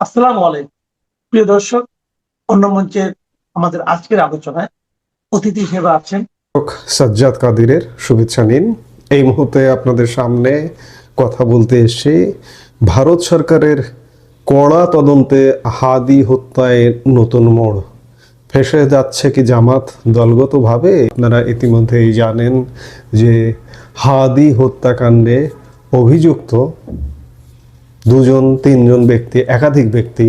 আসসালামু আলাইকুম প্রিয় দর্শক। অন্য মঞ্চের আমাদের আজকের আলোচনায় অতিথি হিসেবে আছেন সাজ্জাদ কাদিরের শুভেচ্ছা নিন। এই মুহূর্তে আপনাদের সামনে কথা বলতে এসে ভারত সরকারের কড়া তদন্তে হাদি হত্যায় নতুন মোড়। ফেঁসে যাচ্ছে কি জামাত দলগতভাবে? আপনারা ইতিমধ্যেই জানেন যে হাদি হত্যাকাণ্ডে অভিযুক্ত দুজন তিনজন ব্যক্তি, একাধিক ব্যক্তি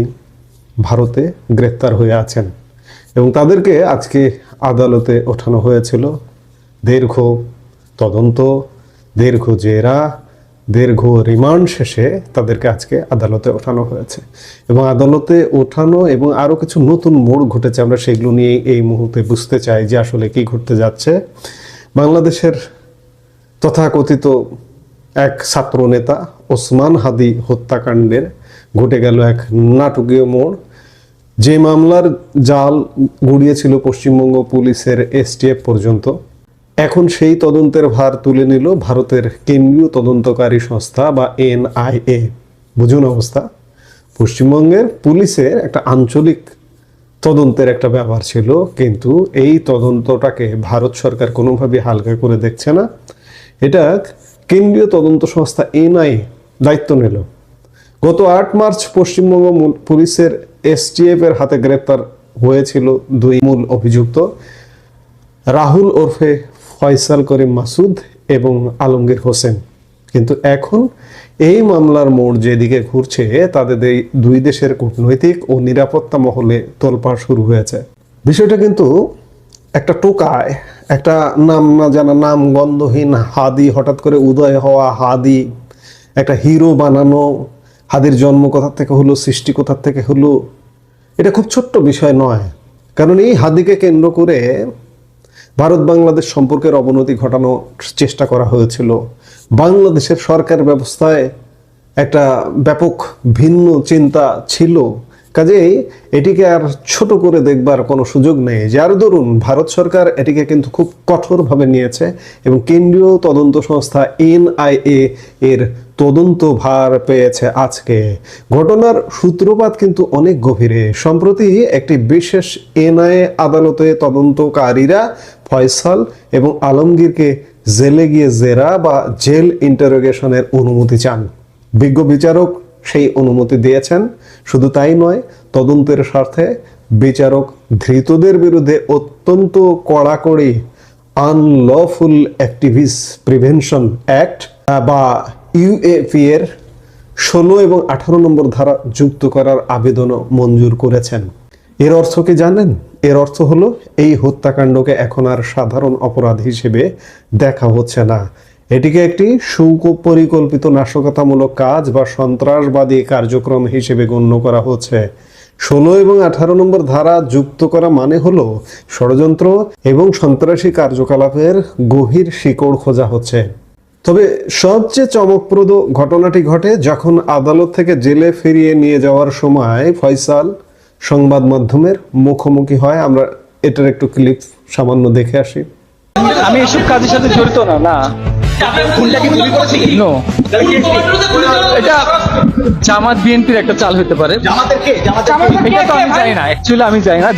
ভারতে গ্রেপ্তার হয়ে আছেন এবং তাদেরকে আজকে আদালতে ওঠানো হয়েছিল। দীর্ঘ তদন্ত, দীর্ঘ জেরা, দীর্ঘ রিমান্ড শেষে তাদেরকে আজকে আদালতে ওঠানো হয়েছে এবং আদালতে ওঠানো এবং আরও কিছু নতুন মোড় ঘটেছে। আমরা সেগুলো নিয়ে এই মুহূর্তে বুঝতে চাই যে আসলে কি ঘটতে যাচ্ছে। বাংলাদেশের তথাকথিত এক ছাত্র নেতা ওসমান হাদি হত্যাকাণ্ডের ঘটে গেল এক নাটকীয় মোড়। যে মামলার জাল গড়িয়েছিল পশ্চিমবঙ্গ পুলিশের এসটিএফ পর্যন্ত, এখন সেই তদন্তের ভার তুলে নিল ভারতের কেন্দ্রীয় তদন্তকারী সংস্থা বা এনআইএ। বুঝুন অবস্থা। পশ্চিমবঙ্গের পুলিশের একটা আঞ্চলিক তদন্তের একটা ব্যাপার ছিল, কিন্তু এই তদন্তটাকে ভারত সরকার কোনোভাবে হালকা করে দেখছে না। এটা কেন্দ্রীয় তদন্ত সংস্থা এনআইএ দায়িত্ব নিল। গত 8 মার্চ পশ্চিমবঙ্গ পুলিশের এসটিএফ এর হাতে গ্রেপ্তার হয়েছিল দুই মূল অভিযুক্ত, রাহুল ওরফে ফয়সাল করিম মাসুদ এবং আলমগীর হোসেন। কিন্তু এখন এই মামলার মোড় যেদিকে ঘুরছে, তাদের এই দুই দেশের কূটনৈতিক ও নিরাপত্তা মহলে তোলপাড় শুরু হয়েছে। বিষয়টা কিন্তু একটা টোকায়, একটা নাম না জানা, নাম গন্ধহীন হাদি, হঠাৎ করে উদয় হওয়া হাদি, একটা হিরো বানানো। হাদির জন্ম কোথা থেকে হলো, সৃষ্টি কোথা থেকে হলো, এটা খুব ছোট্ট বিষয় নয়। কারণ এই হাদিকে কেন্দ্র করে ভারত বাংলাদেশ সম্পর্কের অবনতি ঘটানোর চেষ্টা করা হয়েছিল। বাংলাদেশের সরকার ব্যবস্থায় একটা ব্যাপক ভিন্ন চিন্তা ছিল। কাজেই এটিকে আর ছোট করে দেখবার কোনো সুযোগ নেই, যার দরুন ভারত সরকার এটিকে কিন্তু খুব কঠোরভাবে নিয়েছে এবং কেন্দ্রীয় তদন্ত সংস্থা এনআইএ এর তদন্ত ভার পেয়েছে আজকে। ঘটনার সূত্রপাত কিন্তু অনেক গভীরে। সম্প্রতি একটি বিশেষ এনআইএ আদালতে তদন্তকারীরা ফয়সাল এবং আলমগীরকে জেলে গিয়ে জেরা বা জেল ইন্টারোগেশনের অনুমতি চান। বিজ্ঞ বিচারক সেই অনুমতি দিয়েছেন। শুধু তাই নয়, তদন্তের স্বার্থে বিচারক ধৃতদের বিরুদ্ধে অত্যন্ত কড়াকড়ি আনলফুল অ্যাক্টিভিস্ট প্রিভেনশন অ্যাক্ট বা ইউএপি এর 16 এবং 18 নম্বর ধারা যুক্ত করার আবেদনও মঞ্জুর করেছেন। এর অর্থ কি জানেন? এর অর্থ হলো এই হত্যাকাণ্ডকে এখন আর সাধারণ অপরাধ হিসেবে দেখা হচ্ছে না। এটিকে একটি সুপরিকল্পিত নাশকতামূলক কাজ বা সন্ত্রাসবাদী কার্যক্রম হিসেবে গণ্য করা হচ্ছে। 16 এবং 18 নম্বর ধারা যুক্ত করা মানে হলো ষড়যন্ত্র এবং সন্ত্রাসী কার্যকলাপের গভীর শিকড় খোঁজা হচ্ছে। তবে সবচেয়ে চমকপ্রদ ঘটনাটি ঘটে যখন আদালত থেকে জেলে ফিরিয়ে নিয়ে যাওয়ার সময় ফয়সাল সংবাদ মাধ্যমের মুখোমুখি হয়। আমরা এটার একটু ক্লিপ সামান্য দেখে আসি। আমি এসব কাজের সাথে জড়িত না। না, No. এটা জামাত বিএনপির একটা চাল হতে পারে। এটা তো আমি জানি না, অ্যাকচুয়ালি আমি জানি না।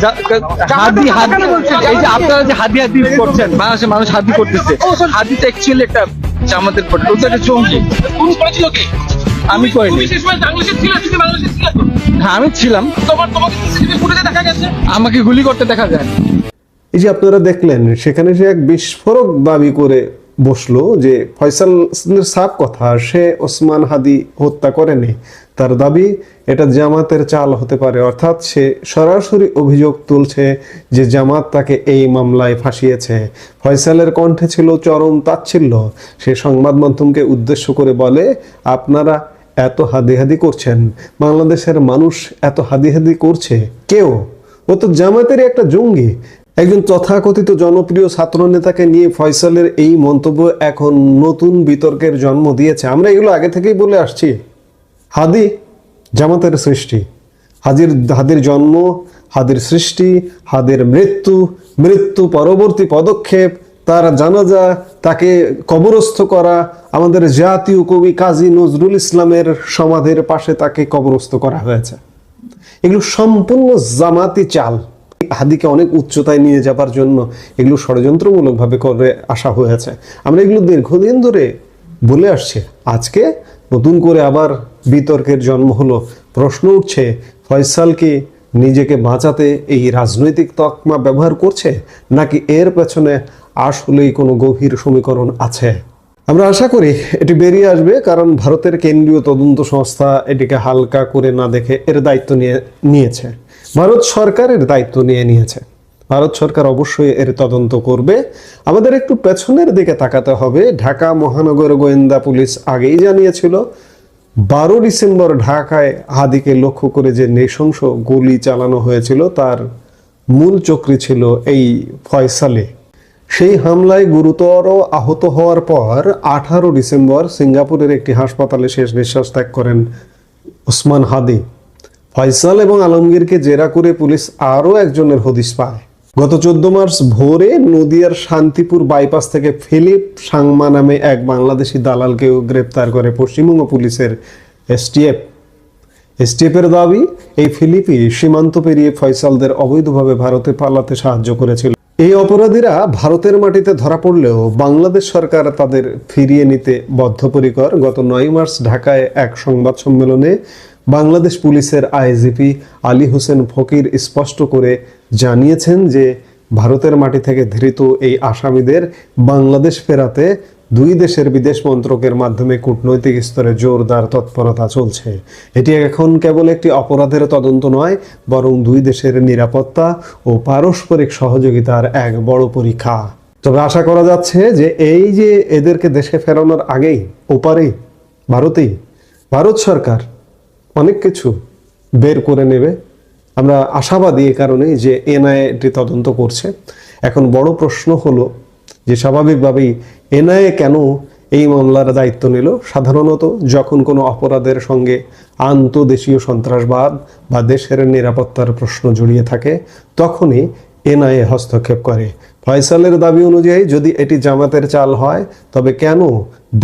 এই যে আপনারা যে হাদি হাদি করছেন, বাংলাদেশের মানুষ হাদি করতেছে, হাদিটা অ্যাকচুয়ালি একটা জামাতের পর, ওটা একটা জঙ্গি। আমি করিনি। হ্যাঁ, আমি ছিলাম। আমাকে গুলি করতে দেখা যায়। এই যে আপনারা দেখলেন, সেখানে সে এক বিস্ফোরক দাবি করে বসলো যে ফয়সালের সাফ কথা, সে ওসমান হাদি হত্যা করেনি। তার দাবি এটা জামাতের চাল হতে পারে। অর্থাৎ সে সরাসরি অভিযোগ তুলছে যে জামাত তাকে এই মামলায় ফাঁসিয়েছে। ফয়সালের কণ্ঠে ছিল চরম তাচ্ছিল্য। সে সংবাদ মাধ্যমকে উদ্দেশ্য করে বলে, আপনারা এত হাদিহাদি করছেন, বাংলাদেশের মানুষ এত হাদিহাদি করছে, কেউ? ও তো জামাতেরই একটা জঙ্গি। একজন তথাকথিত জনপ্রিয় ছাত্র নেতাকে নিয়ে ফয়সালের এই মন্তব্য এখন নতুন বিতর্কের জন্ম দিয়েছে। আমরা এগুলো আগে থেকেই বলে আসছি। হাদি জামাতের সৃষ্টি, হাদির জন্ম, হাদির সৃষ্টি, হাদির মৃত্যু, মৃত্যু পরবর্তী পদক্ষেপ, তার জানাজা, তাকে কবরস্থ করা, আমাদের জাতীয় কবি কাজী নজরুল ইসলামের সমাধির পাশে তাকে কবরস্থ করা হয়েছে। এগুলো সম্পূর্ণ জামাতি চাল। হাদিকে অনেক উচ্চতায় নিয়ে যাবার জন্য এগুলো ষড়যন্ত্রমূলকভাবে করে আসা হয়েছে। আমরা এগুলো দীর্ঘদিন ধরে বলে আসছি। আজকে নতুন করে আবার বিতর্কের জন্ম হলো। প্রশ্ন উঠছে, ফয়সাল কি নিজেকে বাঁচাতে এই রাজনৈতিক তকমা ব্যবহার করছে, নাকি এর পেছনে আসলেই কোনো গভীর সমীকরণ আছে? আমরা আশা করি এটি বেরিয়ে আসবে, কারণ ভারতের কেন্দ্রীয় তদন্ত সংস্থা এটিকে হালকা করে না দেখে এর দায়িত্ব নিয়েছে। ভারত সরকার এর দায়িত্ব নিয়েছে। ভারত সরকার অবশ্যই এর তদন্ত করবে। আমাদের একটু পেছনের দিকে তাকাতে হবে। ঢাকা মহানগর গোয়েন্দা পুলিশ আগেই জানিয়েছিল 12 ডিসেম্বর ঢাকায় হাদিকে লক্ষ্য করে যে নৃশংস গুলি চালানো হয়েছিল তার মূল চক্রী ছিল এই ফয়সালে। সেই হামলায় গুরুতর আহত হওয়ার পর 18 ডিসেম্বর সিঙ্গাপুরের একটি হাসপাতালে শেষ নিঃশ্বাস ত্যাগ করেন ওসমান হাদি। ফয়সাল এবং আলমগীরকে জেরা করে পুলিশ আরও একজনের হদিশ পায়। গত 14 মার্চ ভোরে নদিয়ার শান্তিপুর বাইপাস থেকে ফিলিপ সাংমা নামে এক বাংলাদেশি দালালকেও গ্রেপ্তার করে পশ্চিমবঙ্গ পুলিশের এসটিএফের দাবি, এই ফিলিপই সীমান্ত পেরিয়ে ফয়সালদের অবৈধভাবে ভারতে পালাতে সাহায্য করেছিল। এই অপরাধীরা ভারতের মাটিতে ধরা পড়লেও বাংলাদেশ সরকার তাদের ফিরিয়ে নিতে বদ্ধপরিকর। গত 9 মার্চ ঢাকায় এক সংবাদ সম্মেলনে বাংলাদেশ পুলিশের আইজিপি আলী হোসেন ফকির স্পষ্ট করে জানিয়েছেন যে ভারতের মাটি থেকে ধৃত এই আসামিদের বাংলাদেশ ফেরাতে দুই দেশের বিদেশ মন্ত্রকের মাধ্যমে কূটনৈতিক স্তরে জোরদার তৎপরতা চলছে। এটি এখন কেবল একটি অপরাধের তদন্ত নয়, বরং দুই দেশের নিরাপত্তা ও পারস্পরিক সহযোগিতার এক বড় পরীক্ষা। তবে আশা করা যাচ্ছে যে এই যে এদেরকে দেশে ফেরানোর আগেই ওপারেই ভারত সরকার অনেক কিছু বের করে নেবে। আমরা আশাবাদী এ কারণেই যে এনআইএ এটি তদন্ত করছে। এখন বড় প্রশ্ন হলো যে স্বাভাবিকভাবেই এনআইএ কেন এই মামলার দায়িত্ব নিল? সাধারণত যখন কোনো অপরাধের সঙ্গে আন্তদেশীয় সন্ত্রাসবাদ বা দেশের নিরাপত্তার প্রশ্ন জড়িয়ে থাকে তখনই এনআইএ হস্তক্ষেপ করে। ফয়সালের দাবি অনুযায়ী যদি এটি জামাতের চাল হয় তবে কেন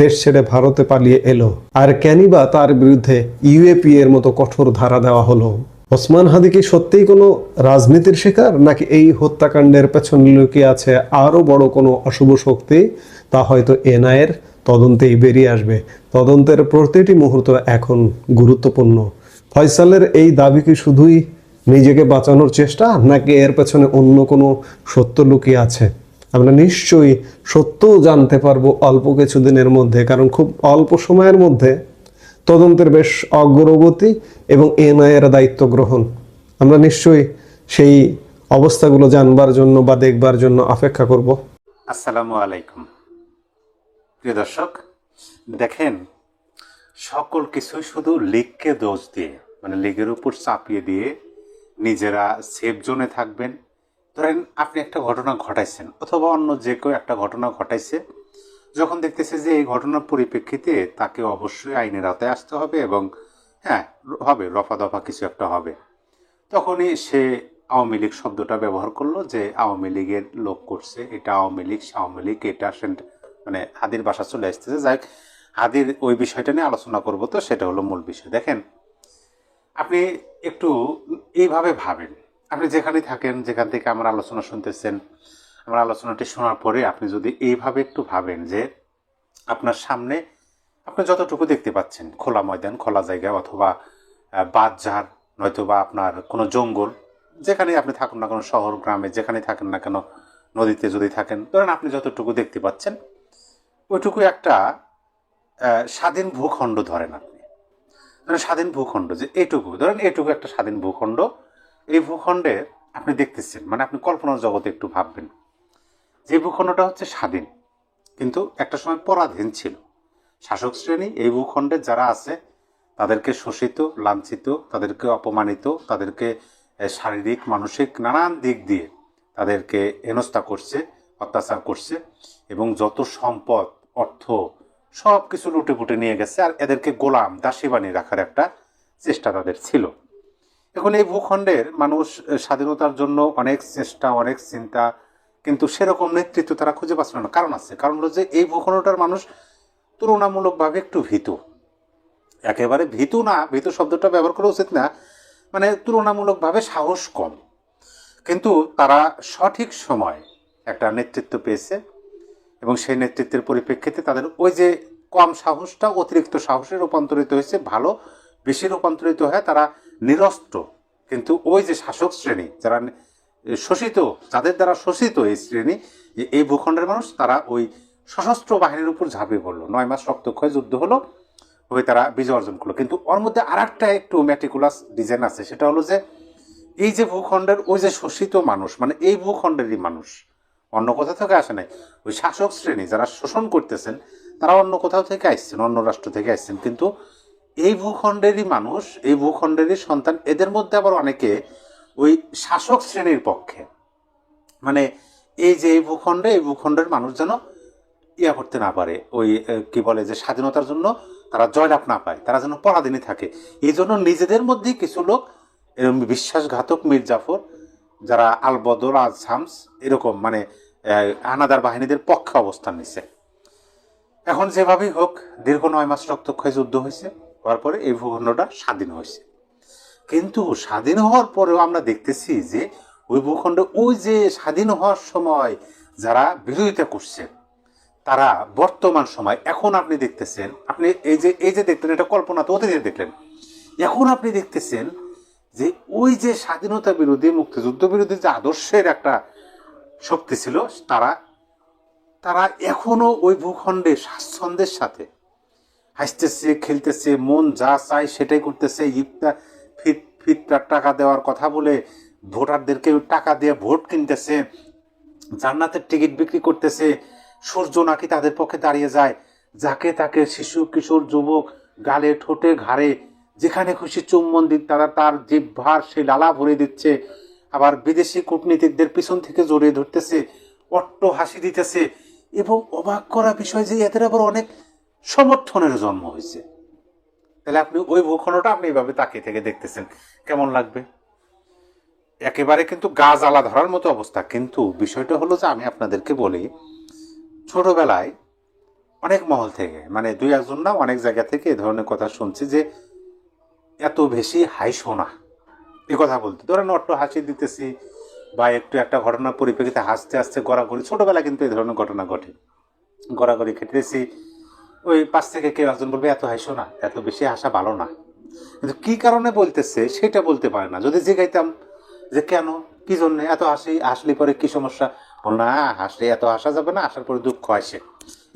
দেশ ছেড়ে ভারতে পালিয়ে এলো, আর কেনই বা তার বিরুদ্ধে ইউএপি এর মতো কঠোর ধারা দেওয়া হলো? ওসমান হাদি কি সত্যিই কোনো রাজনীতির শিকার, নাকি এই হত্যাকাণ্ডের পেছনে লুকিয়ে আছে আরো বড় কোনো অশুভ শক্তি? তা হয়তো এনআইএর তদন্তেই বেরিয়ে আসবে। তদন্তের প্রতিটি মুহূর্ত এখন গুরুত্বপূর্ণ। ফয়সালের এই দাবি কি শুধুই নিজেকে বাঁচানোর চেষ্টা, নাকি এর পেছনে অন্য কোনো সত্য লুকিয়ে আছে? আমরা নিশ্চয়ই সত্য জানতে পারবো অল্প কিছুদিনের মধ্যে, কারণ খুব অল্প সময়ের মধ্যে তদন্তের বেশ অগ্রগতি এবং এনআইএর দায়িত্ব গ্রহণ। আমরা নিশ্চয়ই সেই অবস্থাগুলো জানবার জন্য বা দেখবার জন্য অপেক্ষা করব। আসসালামু আলাইকুম প্রিয় দর্শক, দেখেন সকল কিছুই শুধু লীগকে দোষ দিয়ে, মানে লীগের উপর চাপিয়ে দিয়ে নিজেরা সেফ জোনে থাকবেন। ধরেন আপনি একটা ঘটনা ঘটাইছেন অথবা অন্য যে কেউ একটা ঘটনা ঘটাইছে, যখন দেখতেছে যে এই ঘটনার পরিপ্রেক্ষিতে তাকে অবশ্যই আইনের আওতায় আসতে হবে এবং হবে রফা দফা কিছু একটা হবে, তখনই সে আওয়ামী লীগ শব্দটা ব্যবহার করলো যে আওয়ামী লীগের লোক করছে, এটা আওয়ামী লীগ আওয়ামী লীগ, এটা মানে হাদির বাসা চলে আসতেছে। যাই হাদির ওই বিষয়টা নিয়ে আলোচনা করব, তো সেটা হলো মূল বিষয়। দেখেন আপনি একটু এইভাবে ভাবেন, আপনি যেখানে থাকেন, যেখান থেকে আমার আলোচনা শুনতেছেন, আমার আলোচনাটি শোনার পরে আপনি যদি এইভাবে একটু ভাবেন যে আপনার সামনে আপনি যতটুকু দেখতে পাচ্ছেন খোলা ময়দান, খোলা জায়গা, অথবা বাঁধঝাড়, নয়তোবা আপনার কোনো জঙ্গল, যেখানে আপনি থাকুন না, কোনো শহর গ্রামে যেখানে থাকেন না কেন, নদীতে যদি থাকেন, ধরেন আপনি যতটুকু দেখতে পাচ্ছেন ওইটুকু একটা স্বাধীন ভূখণ্ড ধরেন আপনি। ধরেন স্বাধীন ভূখণ্ড যে এইটুকু, ধরেন এইটুকু একটা স্বাধীন ভূখণ্ড। এই ভূখণ্ডে আপনি দেখতেছেন, মানে আপনি কল্পনার জগতে একটু ভাববেন যে ভূখণ্ডটা হচ্ছে স্বাধীন, কিন্তু একটা সময় পরাধীন ছিল। শাসক শ্রেণী এই ভূখণ্ডে যারা আছে তাদেরকে শোষিত, লাঞ্ছিত, তাদেরকে অপমানিত, তাদেরকে শারীরিক মানসিক নানান দিক দিয়ে তাদেরকে হেনস্থা করছে, অত্যাচার করছে এবং যত সম্পদ অর্থ সব কিছু লুটে পুটে নিয়ে গেছে, আর এদেরকে গোলাম দাসী বানিয়ে রাখার একটা চেষ্টা তাদের ছিল। এখন এই ভূখণ্ডের মানুষ স্বাধীনতার জন্য অনেক চেষ্টা, অনেক চিন্তা, কিন্তু সেরকম নেতৃত্ব তারা খুঁজে পাচ্ছিল না। কারণ আছে, কারণ হলো যে এই ভূখণ্ডটার মানুষ তুলনামূলকভাবে একটু ভীতু, একেবারে ভীতু না, ভীতু শব্দটা ব্যবহার করা উচিত না, মানে তুলনামূলকভাবে সাহস কম, কিন্তু তারা সঠিক সময় একটা নেতৃত্ব পেয়েছে এবং সেই নেতৃত্বের পরিপ্রেক্ষিতে তাদের ওই যে কম সাহসটা অতিরিক্ত সাহসে রূপান্তরিত হয়েছে, ভালো বেশি রূপান্তরিত হয়ে তারা নিরস্ত্র, কিন্তু ওই যে শাসক শ্রেণী যারা শোষিত, যাদের দ্বারা শোষিত এই শ্রেণী, এই ভূখণ্ডের মানুষ, তারা ওই সশস্ত্র বাহিনীর উপর ঝাঁপিয়ে পড়লো। 9 মাস রক্তক্ষয় যুদ্ধ হলো, হয়ে তারা বিজয় অর্জন করলো। কিন্তু ওর মধ্যে আর একটা একটু ম্যাটিকুলাস ডিজাইন আছে, সেটা হলো যে এই যে ভূখণ্ডের ওই যে শোষিত মানুষ, মানে এই ভূখণ্ডেরই মানুষ, অন্য কোথাও থেকে আসে নাই, ওই শাসক শ্রেণী যারা শোষণ করতেছেন তারা অন্য কোথাও থেকে আসছেন, অন্য রাষ্ট্র থেকে আসছেন, কিন্তু এই ভূখণ্ডেরই মানুষ, এই ভূখণ্ডেরই সন্তান, এদের মধ্যে আবার অনেকে ওই শাসক শ্রেণীর পক্ষে, মানে এই যে এই ভূখণ্ডের মানুষ যেন ইয়া করতে না পারে, ওই কি বলে যে স্বাধীনতার জন্য তারা জয়লাভ না পায়, তারা যেন পরাধীনই থাকে। এই জন্য নিজেদের মধ্যেই কিছু লোক এরকম বিশ্বাসঘাতক মীর জাফর, যারা আল বদর আল শামস, এরকম মানে হানাদার বাহিনীদের পক্ষে অবস্থান নিছে। এখন যেভাবেই হোক দীর্ঘ 9 মাস রক্তক্ষয় যুদ্ধ হয়েছে, হওয়ার পরে এই ভূখণ্ডটা স্বাধীন হয়েছে। কিন্তু স্বাধীন হওয়ার পরেও আমরা দেখতেছি যে ওই ভূখণ্ডে ওই যে স্বাধীন হওয়ার সময় যারা বিরোধিতা করছে, তারা বর্তমান সময় এখন আপনি দেখতেছেন, আপনি এই যে দেখলেন এটা কল্পনা তো অতীতে দেখলেন, এখন আপনি দেখতেছেন যে ওই যে স্বাধীনতা বিরোধী, মুক্তিযুদ্ধ বিরোধী যে আদর্শের একটা শক্তি ছিল, তারা এখনো ওই ভূখণ্ডে স্বাচ্ছন্দ্যের সাথে হাসতেছে, খেলতেছে, মন যা চায় সেটাই করতেছে। ফিতরার টাকা দেওয়ার কথা বলে ভোটারদেরকে টাকা দিয়ে ভোট কিনতেছে, জান্নাতের টিকিট বিক্রি করতেছে, সূর্য নাকি তাদের পক্ষে দাঁড়িয়ে যায়, যাকে তাকে শিশু, কিশোর, যুবক গালে, ঠোঁটে, ঘাড়ে যেখানে খুশি চুম্বন দিতে তার জিহ্বার সেই লালা ভরে দিচ্ছে। আবার বিদেশি কূটনীতিকদের পিছন থেকে জড়িয়ে ধরতেছে, অট্ট হাসি দিতেছে, এবং অবাক করা বিষয় যে এদের আবার অনেক সমর্থনের জন্ম হয়েছে। তাহলে আপনি ওই ভূখণ্ডটা আপনি এইভাবে তাকিয়ে থেকে দেখতেছেন, কেমন লাগবে? একেবারে কিন্তু গা জ্বালা ধরার মতো অবস্থা। কিন্তু বিষয়টা হলো যে আমি আপনাদেরকে বলি, ছোটবেলায় অনেক মহল থেকে, মানে 2-1 না, অনেক জায়গা থেকে এ ধরনের কথা শুনছি যে এত বেশি হাসো না, এ কথা বলতে। ধরেন অট্ট হাসি দিতেছি বা একটু একটা ঘটনার পরিপ্রেক্ষিতে হাসতে হাসতে গড়াগড়ি, ছোটবেলায় কিন্তু এই ধরনের ঘটনা ঘটে, গড়াগড়ি খেতেছি, ওই পাশ থেকে কেউ একজন বলবে এত হাসো না, এত বেশি হাসা ভালো না। কিন্তু কি কারণে বলতেছে সেটা বলতে পারে না। যদি জিজ্ঞাইতাম যে কেন, কি জন্য এত হাসি, হাসলে পরে কি সমস্যা, বল না হাসলে এত হাসা যাবে না, আসার পরে দুঃখ আসে,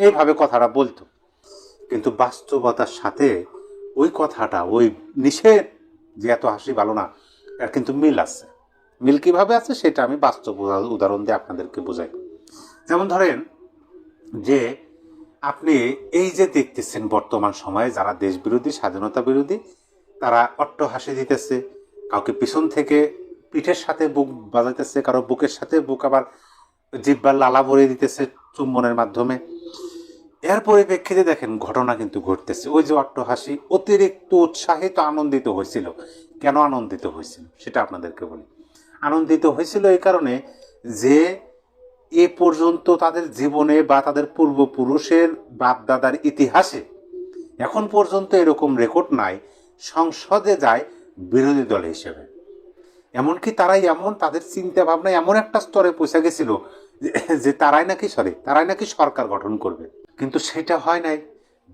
এইভাবে কথাটা বলতো। কিন্তু বাস্তবতার সাথে ওই কথাটা, ওই নিষেধ যে এত হাসি ভালো না, এর কিন্তু মিল আছে। মিল কিভাবে আছে সেটা আমি বাস্তব উদাহরণ দিয়ে আপনাদেরকে বোঝাই। যেমন ধরেন যে আপনি এই যে দেখতেছেন বর্তমান সময়ে যারা দেশ বিরোধী, স্বাধীনতা বিরোধী, তারা অট্ট হাসি দিতেছে, কাউকে পিছন থেকে পিঠের সাথে বুক বাজাইতেছে, কারো বুকের সাথে বুক, আবার জিহ্বার লালা ভরে দিতেছে চুম্বনের মাধ্যমে। এর পরিপ্রেক্ষিতে দেখেন ঘটনা কিন্তু ঘটতেছে। ওই যে অট্ট হাসি অতিরিক্ত উৎসাহিত, আনন্দিত হয়েছিল। কেন আনন্দিত হয়েছিল সেটা আপনাদেরকে বলি। আনন্দিত হয়েছিল এই কারণে যে এ পর্যন্ত তাদের জীবনে বা তাদের পূর্বপুরুষের বাপদাদার ইতিহাসে এখন পর্যন্ত এরকম রেকর্ড নাই সংসদে যায় বিরোধী দল হিসেবে। এমনকি তারাই এমন, তাদের চিন্তা ভাবনা এমন একটা স্তরে পৌঁছে গেছিল যে তারাই নাকি সরকার গঠন করবে। কিন্তু সেটা হয় নাই,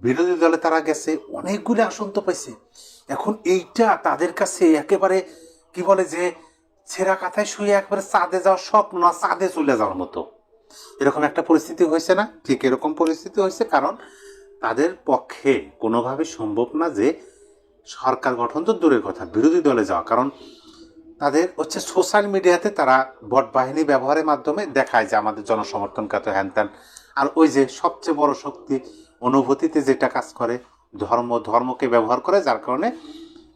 বিরোধী দলে তারা গেছে, অনেকগুলো আসন তো পাইছে। এখন এইটা তাদের কাছে একেবারে কি বলে যে ছেঁড়া কাঁথায় শুয়ে একবারে চাঁদে যাওয়ার স্বপ্ন, না চাঁদে চলে যাওয়ার মতো এরকম একটা পরিস্থিতি হয়েছে না? ঠিক এরকম পরিস্থিতি হয়েছে, কারণ তাদের পক্ষে কোনোভাবে সম্ভব না যে সরকার গঠন তো দূরের কথা, বিরোধী দলে যাওয়া। কারণ তাদের হচ্ছে সোশ্যাল মিডিয়াতে তারা ভোট বাহিনী ব্যবহারের মাধ্যমে দেখায় যে আমাদের জনসমর্থন কত, হ্যান ত্যান। আর ওই যে সবচেয়ে বড় শক্তি অনুভূতিতে যেটা কাজ করে, ধর্মকে ব্যবহার করে, যার কারণে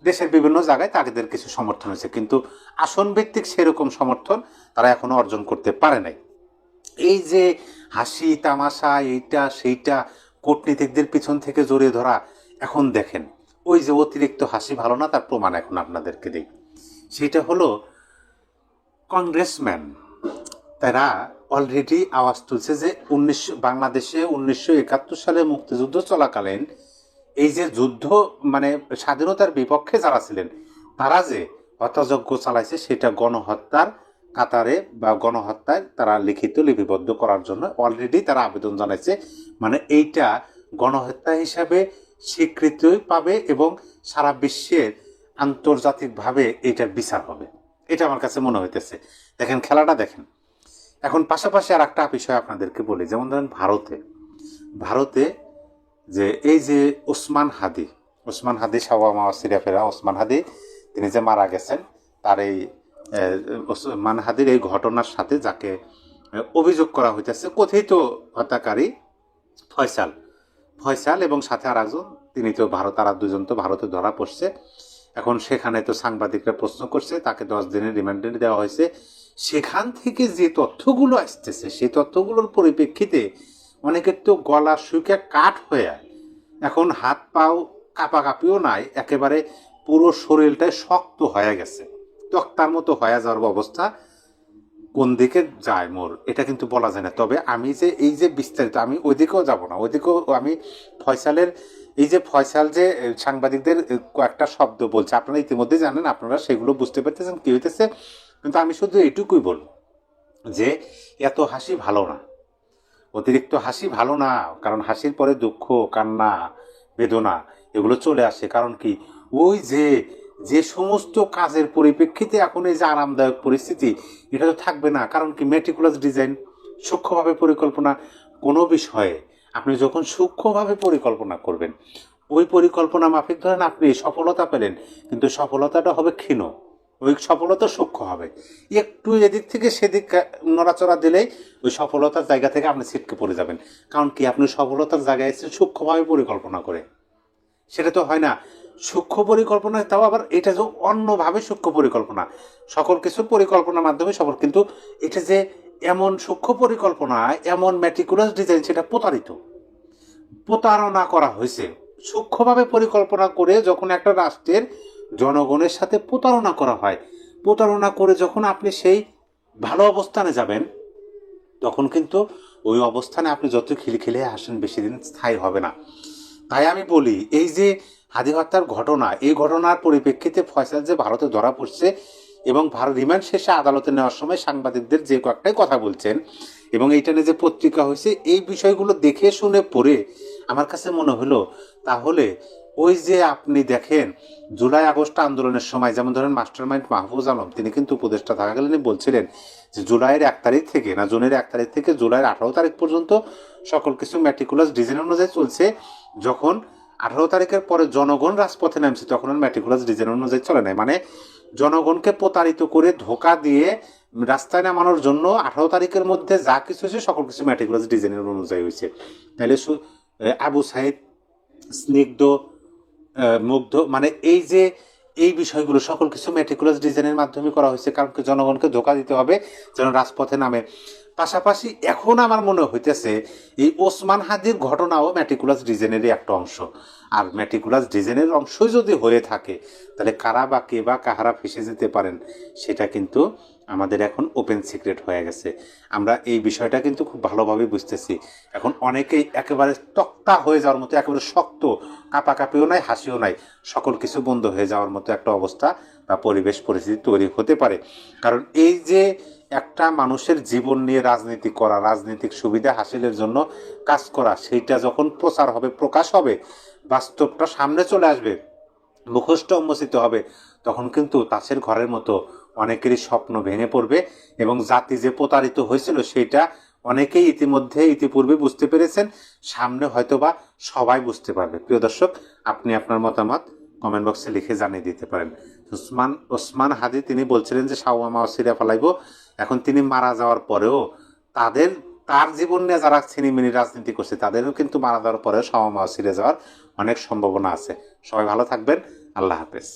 দেশের বিভিন্ন জায়গায় তাদের কিছু সমর্থন হয়েছে। কিন্তু আসন ভিত্তিক সেরকম সমর্থন তারা এখনো অর্জন করতে পারে নাই। এই যে হাসি তামাশা, এইটা সেইটা, কূটনীতিকদের পিছন থেকে জড়িয়ে ধরা, এখন দেখেন ওই যে অতিরিক্ত হাসি ভালো না, তার প্রমাণ এখন আপনাদেরকে দিই। সেটা হলো কংগ্রেসম্যান, তারা অলরেডি আওয়াজ তুলছে যে বাংলাদেশে 1971 সালে মুক্তিযুদ্ধ চলাকালীন এই যে যুদ্ধ, মানে স্বাধীনতার বিপক্ষে যারা ছিলেন, তারা যে হত্যাযজ্ঞ চালাইছে সেটা গণহত্যার কাতারে বা গণহত্যায় তারা লিপিবদ্ধ করার জন্য অলরেডি তারা আবেদন জানাইছে। মানে এইটা গণহত্যা হিসাবে স্বীকৃতি পাবে এবং সারা বিশ্বের আন্তর্জাতিকভাবে এইটার বিচার হবে, এটা আমার কাছে মনে হইতেছে। দেখেন খেলাটা দেখেন। এখন পাশাপাশি আর একটা বিষয় আপনাদেরকে বলি, যেমন ধরেন ভারতে যে এই যে ওসমান হাদি শাওয়া সিরাফেরা ওসমান হাদি তিনি যে মারা গেছেন, তার এই ওসমান হাদির এই ঘটনার সাথে যাকে অভিযোগ করা হইতেছে কথিত হত্যাকারী ফয়সাল এবং সাথে আর একজন, তিনি তো তারা দুজন তো ভারতে ধরা পড়ছে। এখন সেখানে তো সাংবাদিকরা প্রশ্ন করছে, তাকে 10 দিনের রিমান্ডে দেওয়া হয়েছে। সেখান থেকে যে তথ্যগুলো আসতেছে সেই তথ্যগুলোর পরিপ্রেক্ষিতে অনেকের তো গলা শুকে কাঠ হয়ে এখন হাত পাও কাঁপাকাঁপিও নাই, একেবারে পুরো শরীরটাই শক্ত হয়ে গেছে, তক্তার মতো হয়ে যাওয়ার অবস্থা। কোন দিকে যায় মোর এটা কিন্তু বলা যায় না। তবে আমি যে এই যে বিস্তারিত, আমি ওইদিকেও যাব না, ওইদিকেও আমি ফয়সাল যে সাংবাদিকদের কয়েকটা শব্দ বলছে আপনারা ইতিমধ্যে জানেন, আপনারা সেগুলো বুঝতে পারতেছেন কি হইতেছে। কিন্তু আমি শুধু এইটুকুই বলব যে এত হাসি ভালো না, অতিরিক্ত হাসি ভালো না, কারণ হাসির পরে দুঃখ, কান্না, বেদনা এগুলো চলে আসে। কারণ কি, ওই যে সমস্ত কাজের পরিপ্রেক্ষিতে এখন এই যে আরামদায়ক পরিস্থিতি, এটা তো থাকবে না। কারণ কি, মেটিকুলাস ডিজাইন, সূক্ষ্মভাবে পরিকল্পনা। কোনো বিষয়ে আপনি যখন সূক্ষ্মভাবে পরিকল্পনা করবেন, ওই পরিকল্পনা মাফিক ধরেন আপনি সফলতা পেলেন, কিন্তু সফলতাটা হবে ক্ষীণ, ওই সফলতা সূক্ষ্ম হবে। একটু এদিক থেকে সেদিক নড়াচড়া দিলেই ওই সফলতার জায়গা থেকে আপনি ছিটকে পড়ে যাবেন। কারণ কি, আপনি সফলতার জায়গায় এসে সূক্ষ্মভাবে পরিকল্পনা করে, সেটা তো হয় না। সূক্ষ্ম পরিকল্পনা, তাও আবার এটা যে অন্যভাবে সূক্ষ্ম পরিকল্পনা, সকল কিছুর পরিকল্পনার মাধ্যমে সফল, কিন্তু এটা যে এমন সূক্ষ্ম পরিকল্পনা, এমন ম্যাটিকুলাস ডিজাইন, সেটা প্রতারণা করা হয়েছে। সূক্ষ্মভাবে পরিকল্পনা করে যখন একটা রাষ্ট্রের জনগণের সাথে প্রতারণা করা হয়, প্রতারণা করে যখন আপনি সেই ভালো অবস্থানে যাবেন, তখন কিন্তু ওই অবস্থানে আপনি যত খিলখিলে আসেন বেশি দিন স্থায়ী হবে না। তাই আমি বলি, এই যে হাদি হত্যার ঘটনা, এই ঘটনার পরিপ্রেক্ষিতে ফয়সাল যে ভারতে ধরা পড়ছে এবং রিমান্ড শেষে আদালতে নেওয়ার সময় সাংবাদিকদের যে কয়েকটাই কথা বলছেন এবং এইটা নিয়ে যে পত্রিকা হয়েছে, এই বিষয়গুলো দেখে শুনে পড়ে আমার কাছে মনে হলো, তাহলে ওই যে আপনি দেখেন জুলাই আগস্ট আন্দোলনের সময়, যেমন ধরেন মাস্টারমাইন্ড মাহফুজ আলম, তিনি কিন্তু উপদেষ্টা থাকাকালীন বলছিলেন যে জুলাইয়ের 1 তারিখ থেকে না, জুনের 1 তারিখ থেকে জুলাইয়ের 18 তারিখ পর্যন্ত সকল কিছু ম্যাটিকুলাস ডিজাইন অনুযায়ী চলছে। যখন 18 তারিখের পরে জনগণ রাজপথে নামছে, তখন আর ম্যাটিকুলাস ডিজাইন অনুযায়ী চলে নাই। মানে জনগণকে প্রতারিত করে ধোকা দিয়ে রাস্তায় নামানোর জন্য 18 তারিখের মধ্যে যা কিছু হয়েছে সকল কিছু ম্যাটিকুলাস ডিজাইনের অনুযায়ী হয়েছে। তাহলে আবু সাইদ, স্নিগ্ধ, মুগ্ধ, মানে এই বিষয়গুলো সকল কিছু ম্যাটিকুলাস ডিজাইনের মাধ্যমে করা হয়েছে। কারণ জনগণকে ধোকা দিতে হবে যেন রাজপথে নামে। পাশাপাশি এখন আমার মনে হইতেছে এই ওসমান হাদির ঘটনাও ম্যাটিকুলাস ডিজাইনেরই একটা অংশ। আর ম্যাটিকুলাস ডিজাইনের অংশই যদি হয়ে থাকে, তাহলে কারা বা কে বা কাহারা ফেসে যেতে পারেন, সেটা কিন্তু আমাদের এখন ওপেন সিক্রেট হয়ে গেছে। আমরা এই বিষয়টা কিন্তু খুব ভালোভাবে বুঝতেছি। এখন অনেকেই একেবারে তক্তা হয়ে যাওয়ার মতো, একেবারে শক্ত, কাঁপাকাঁপিও নাই, হাসিও নাই, সকল কিছু বন্ধ হয়ে যাওয়ার মতো একটা অবস্থা বা পরিবেশ পরিস্থিতি তৈরি হতে পারে। কারণ এই যে একটা মানুষের জীবন নিয়ে রাজনীতি করা, রাজনৈতিক সুবিধা হাসিলের জন্য কাজ করা, সেইটা যখন প্রচার হবে, প্রকাশ হবে, বাস্তবটা সামনে চলে আসবে, মুখোশটা উন্মোচিত হবে, তখন কিন্তু তাসের ঘরের মতো অনেকেরই স্বপ্ন ভেঙে পড়বে এবং জাতি যে প্রতারিত হয়েছিল সেটা অনেকেই ইতিপূর্বে বুঝতে পেরেছেন, সামনে হয়তোবা সবাই বুঝতে পারবে। প্রিয় দর্শক, আপনি আপনার মতামত কমেন্ট বক্সে লিখে জানিয়ে দিতে পারেন। ওসমান হাদি তিনি বলছিলেন যে শাওয়া মাওসিরা ফেলাইব। এখন তিনি মারা যাওয়ার পরেও তার জীবন নিয়ে যারা ছিনিমিনি রাজনীতি করছে, তাদেরও কিন্তু মারা যাওয়ার পরেও শাওয়া মাওসিরা যাওয়ার অনেক সম্ভাবনা আছে। সবাই ভালো থাকবেন, আল্লাহ হাফেজ।